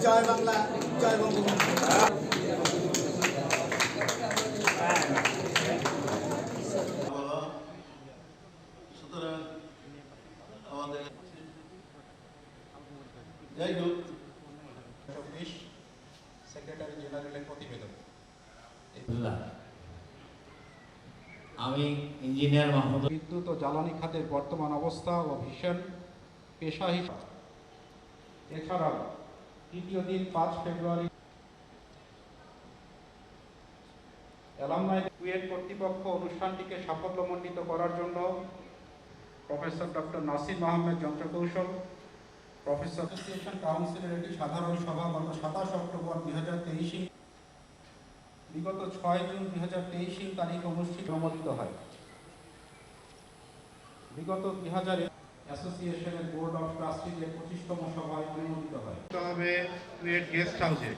জয় বাংলা, জয় বঙ্গবন্ধু। সুতরাং আমাদের যাই হোক, সেক্রেটারি জেনারেলের প্রতিবেদন। আমি ইঞ্জিনিয়ার মাহমুদ। বিদ্যুৎ ও জ্বালানি খাতের বর্তমান অবস্থা ও ভিশন পেশা হিসাবে। এছাড়াও তৃতীয় দিন 5 ফেব্রুয়ারি অ্যালামনাই কুয়েট কর্তৃপক্ষ অনুষ্ঠানটিকে সাফল্যমণ্ডিত করার জন্য প্রফেসর ডক্টর নাসিম আহমেদ যন্ত্রকৌশল, প্রফেসর অ্যাসোসিয়েশন কাউন্সিলের একটি সাধারণ সভা গত 27 অক্টোবর 2023 বিগত 6 জুন 2023 তারিখ অনুমোদিত হয়। বিগত 2000 অ্যাসোসিয়েশনের বোর্ড অফ ট্রাস্টিজের 25তম সভায় অনুমোদিত হয়। তবে কুয়েট গেস্ট হাউসে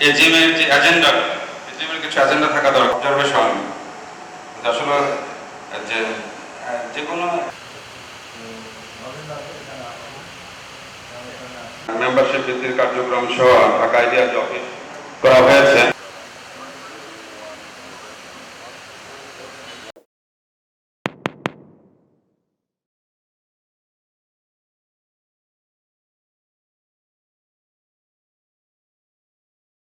এজিএমের যে এজেন্ডা, এজিএমের কিছু এজেন্ডা থাকা দরকার। অবজারভেশন আসলে যে কোনো মেম্বারশিপ বৃদ্ধির কার্যক্রম সহ ঢাকা আইডিয়া অফিস করা হয়েছে।